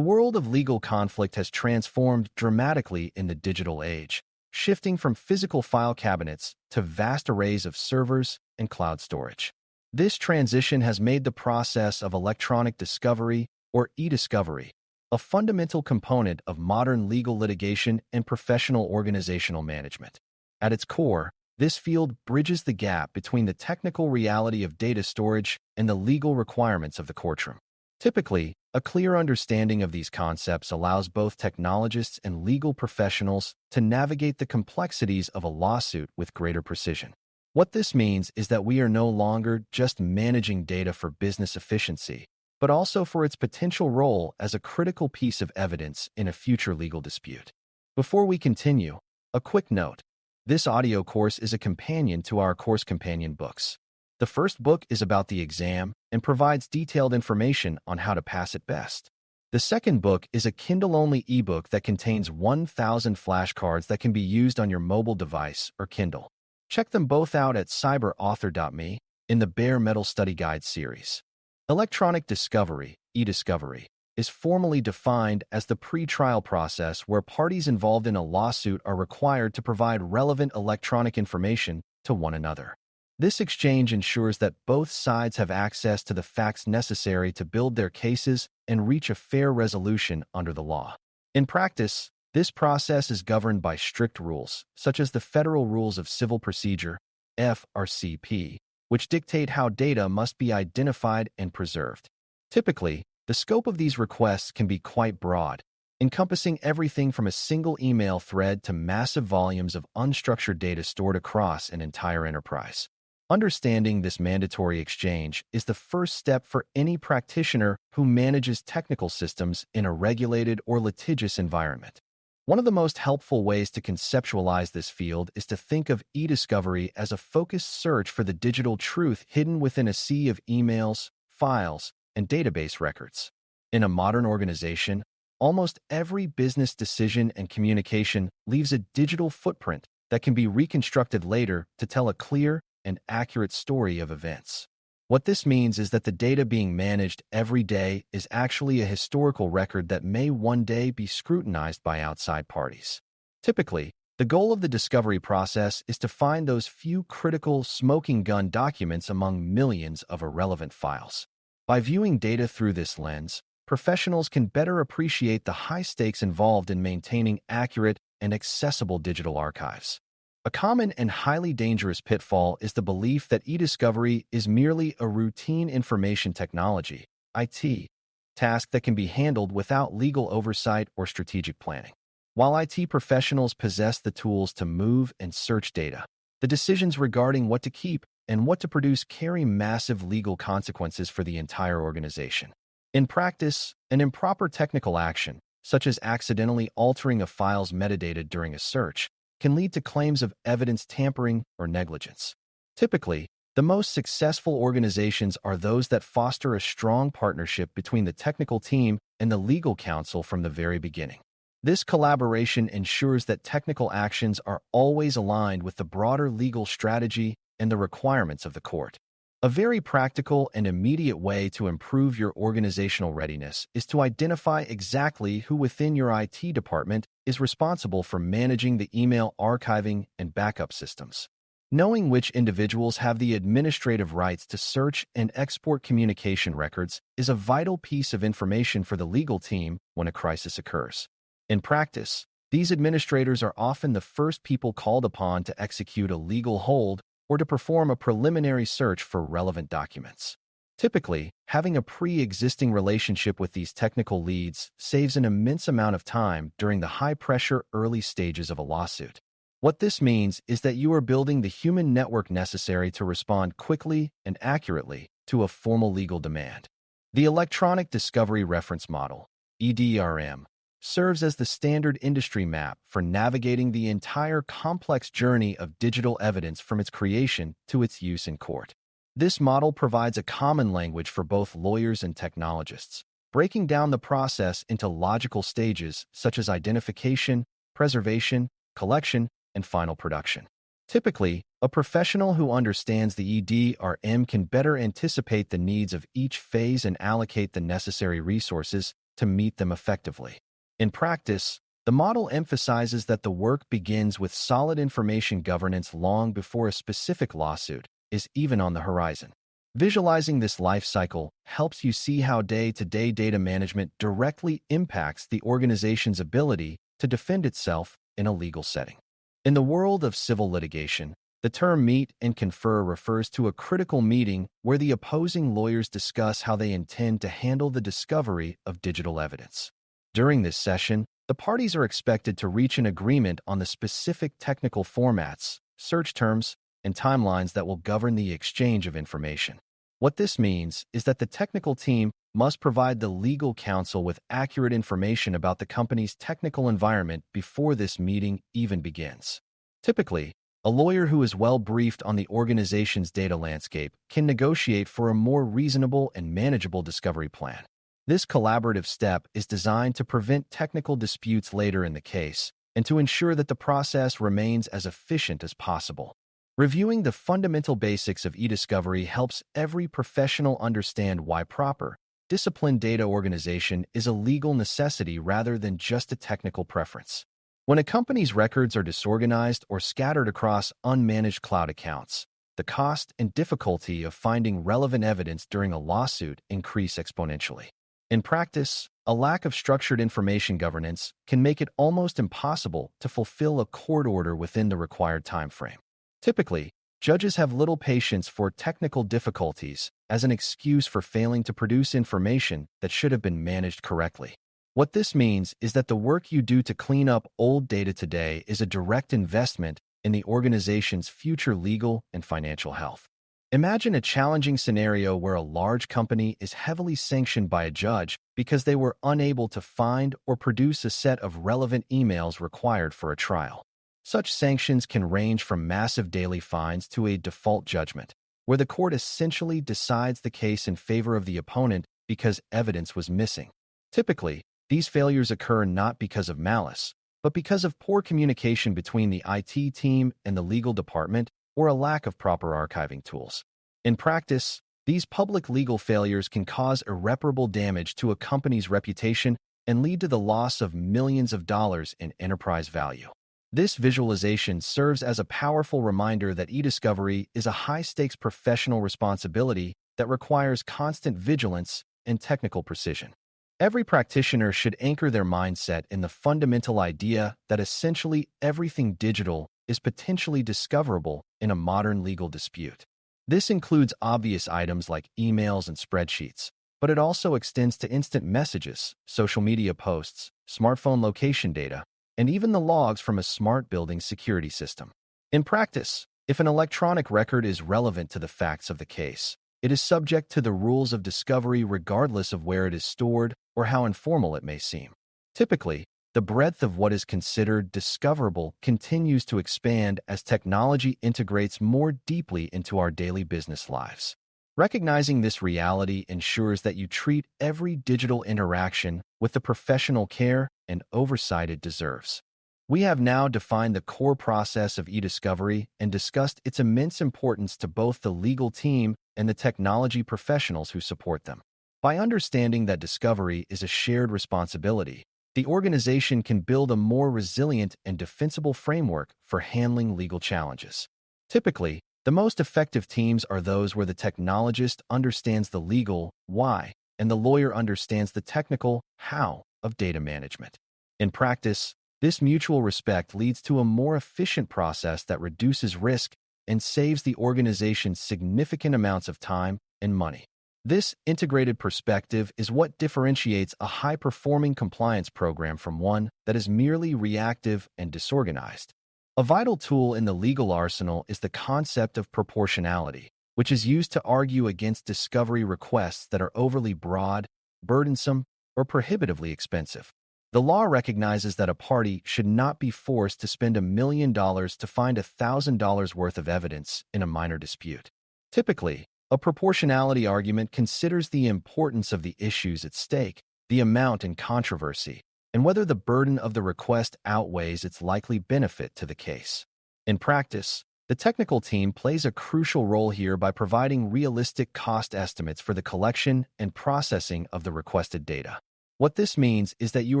The world of legal conflict has transformed dramatically in the digital age, shifting from physical file cabinets to vast arrays of servers and cloud storage. This transition has made the process of electronic discovery, or e-discovery, a fundamental component of modern legal litigation and professional organizational management. At its core, this field bridges the gap between the technical reality of data storage and the legal requirements of the courtroom. Typically, a clear understanding of these concepts allows both technologists and legal professionals to navigate the complexities of a lawsuit with greater precision. What this means is that we are no longer just managing data for business efficiency, but also for its potential role as a critical piece of evidence in a future legal dispute. Before we continue, a quick note. This audio course is a companion to our course companion books. The first book is about the exam and provides detailed information on how to pass it best. The second book is a Kindle-only ebook that contains 1,000 flashcards that can be used on your mobile device or Kindle. Check them both out at cyber.author.me in the Bare Metal Study Guide series. Electronic discovery, e-discovery, is formally defined as the pre-trial process where parties involved in a lawsuit are required to provide relevant electronic information to one another. This exchange ensures that both sides have access to the facts necessary to build their cases and reach a fair resolution under the law. In practice, this process is governed by strict rules, such as the Federal Rules of Civil Procedure, FRCP, which dictate how data must be identified and preserved. Typically, the scope of these requests can be quite broad, encompassing everything from a single email thread to massive volumes of unstructured data stored across an entire enterprise. Understanding this mandatory exchange is the first step for any practitioner who manages technical systems in a regulated or litigious environment. One of the most helpful ways to conceptualize this field is to think of e-discovery as a focused search for the digital truth hidden within a sea of emails, files, and database records. In a modern organization, almost every business decision and communication leaves a digital footprint that can be reconstructed later to tell a clear and accurate story of events. What this means is that the data being managed every day is actually a historical record that may one day be scrutinized by outside parties. Typically, the goal of the discovery process is to find those few critical smoking gun documents among millions of irrelevant files. By viewing data through this lens, professionals can better appreciate the high stakes involved in maintaining accurate and accessible digital archives. A common and highly dangerous pitfall is the belief that e-discovery is merely a routine information technology (IT) task that can be handled without legal oversight or strategic planning. While IT professionals possess the tools to move and search data, the decisions regarding what to keep and what to produce carry massive legal consequences for the entire organization. In practice, an improper technical action, such as accidentally altering a file's metadata during a search, can lead to claims of evidence tampering or negligence. Typically, the most successful organizations are those that foster a strong partnership between the technical team and the legal counsel from the very beginning. This collaboration ensures that technical actions are always aligned with the broader legal strategy and the requirements of the court. A very practical and immediate way to improve your organizational readiness is to identify exactly who within your IT department is responsible for managing the email archiving and backup systems. Knowing which individuals have the administrative rights to search and export communication records is a vital piece of information for the legal team when a crisis occurs. In practice, these administrators are often the first people called upon to execute a legal hold or to perform a preliminary search for relevant documents. Typically, having a pre-existing relationship with these technical leads saves an immense amount of time during the high-pressure early stages of a lawsuit. What this means is that you are building the human network necessary to respond quickly and accurately to a formal legal demand. The Electronic Discovery Reference Model, EDRM, serves as the standard industry map for navigating the entire complex journey of digital evidence from its creation to its use in court. This model provides a common language for both lawyers and technologists, breaking down the process into logical stages such as identification, preservation, collection, and final production. Typically, a professional who understands the EDRM can better anticipate the needs of each phase and allocate the necessary resources to meet them effectively. In practice, the model emphasizes that the work begins with solid information governance long before a specific lawsuit is even on the horizon. Visualizing this life cycle helps you see how day-to-day data management directly impacts the organization's ability to defend itself in a legal setting. In the world of civil litigation, the term meet and confer refers to a critical meeting where the opposing lawyers discuss how they intend to handle the discovery of digital evidence. During this session, the parties are expected to reach an agreement on the specific technical formats, search terms, and timelines that will govern the exchange of information. What this means is that the technical team must provide the legal counsel with accurate information about the company's technical environment before this meeting even begins. Typically, a lawyer who is well briefed on the organization's data landscape can negotiate for a more reasonable and manageable discovery plan. This collaborative step is designed to prevent technical disputes later in the case and to ensure that the process remains as efficient as possible. Reviewing the fundamental basics of e-discovery helps every professional understand why proper, disciplined data organization is a legal necessity rather than just a technical preference. When a company's records are disorganized or scattered across unmanaged cloud accounts, the cost and difficulty of finding relevant evidence during a lawsuit increase exponentially. In practice, a lack of structured information governance can make it almost impossible to fulfill a court order within the required time frame. Typically, judges have little patience for technical difficulties as an excuse for failing to produce information that should have been managed correctly. What this means is that the work you do to clean up old data today is a direct investment in the organization's future legal and financial health. Imagine a challenging scenario where a large company is heavily sanctioned by a judge because they were unable to find or produce a set of relevant emails required for a trial. Such sanctions can range from massive daily fines to a default judgment, where the court essentially decides the case in favor of the opponent because evidence was missing. Typically, these failures occur not because of malice, but because of poor communication between the IT team and the legal department or a lack of proper archiving tools. In practice, these public legal failures can cause irreparable damage to a company's reputation and lead to the loss of millions of dollars in enterprise value. This visualization serves as a powerful reminder that e-discovery is a high-stakes professional responsibility that requires constant vigilance and technical precision. Every practitioner should anchor their mindset in the fundamental idea that essentially everything digital is potentially discoverable in a modern legal dispute. This includes obvious items like emails and spreadsheets, but it also extends to instant messages, social media posts, smartphone location data, and even the logs from a smart building security system. In practice, if an electronic record is relevant to the facts of the case, it is subject to the rules of discovery regardless of where it is stored or how informal it may seem. Typically, the breadth of what is considered discoverable continues to expand as technology integrates more deeply into our daily business lives. Recognizing this reality ensures that you treat every digital interaction with the professional care and oversight it deserves. We have now defined the core process of e-discovery and discussed its immense importance to both the legal team and the technology professionals who support them. By understanding that discovery is a shared responsibility, the organization can build a more resilient and defensible framework for handling legal challenges. Typically, the most effective teams are those where the technologist understands the legal why and the lawyer understands the technical how of data management. In practice, this mutual respect leads to a more efficient process that reduces risk and saves the organization significant amounts of time and money. This integrated perspective is what differentiates a high-performing compliance program from one that is merely reactive and disorganized. A vital tool in the legal arsenal is the concept of proportionality, which is used to argue against discovery requests that are overly broad, burdensome, or prohibitively expensive. The law recognizes that a party should not be forced to spend $1 million to find $1,000 worth of evidence in a minor dispute. Typically, a proportionality argument considers the importance of the issues at stake, the amount in controversy, and whether the burden of the request outweighs its likely benefit to the case. In practice, the technical team plays a crucial role here by providing realistic cost estimates for the collection and processing of the requested data. What this means is that you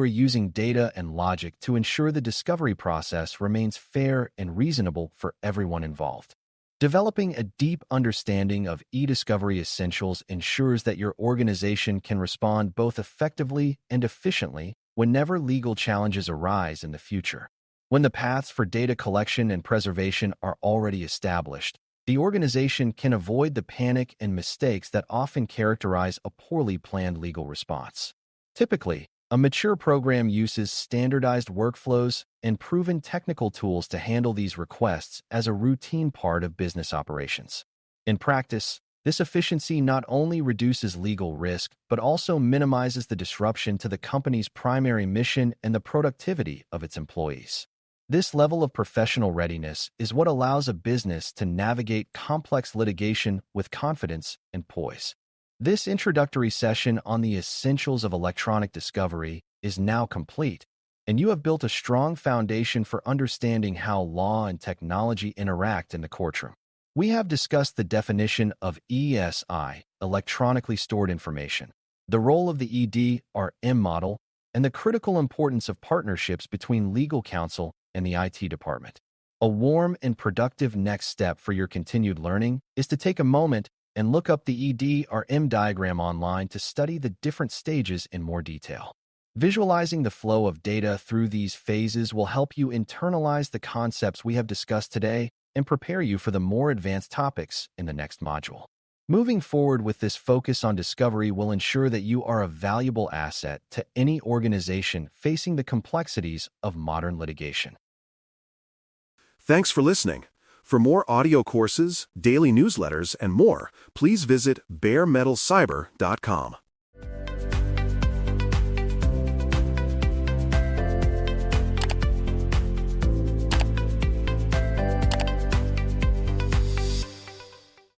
are using data and logic to ensure the discovery process remains fair and reasonable for everyone involved. Developing a deep understanding of e-discovery essentials ensures that your organization can respond both effectively and efficiently whenever legal challenges arise in the future. When the paths for data collection and preservation are already established, the organization can avoid the panic and mistakes that often characterize a poorly planned legal response. Typically, a mature program uses standardized workflows and proven technical tools to handle these requests as a routine part of business operations. In practice, this efficiency not only reduces legal risk, but also minimizes the disruption to the company's primary mission and the productivity of its employees. This level of professional readiness is what allows a business to navigate complex litigation with confidence and poise. This introductory session on the essentials of electronic discovery is now complete, and you have built a strong foundation for understanding how law and technology interact in the courtroom. We have discussed the definition of ESI, electronically stored information, the role of the EDRM model, and the critical importance of partnerships between legal counsel and the IT department. A warm and productive next step for your continued learning is to take a moment and look up the EDRM diagram online to study the different stages in more detail. Visualizing the flow of data through these phases will help you internalize the concepts we have discussed today and prepare you for the more advanced topics in the next module. Moving forward with this focus on discovery will ensure that you are a valuable asset to any organization facing the complexities of modern litigation. Thanks for listening. For more audio courses, daily newsletters, and more, please visit BareMetalCyber.com.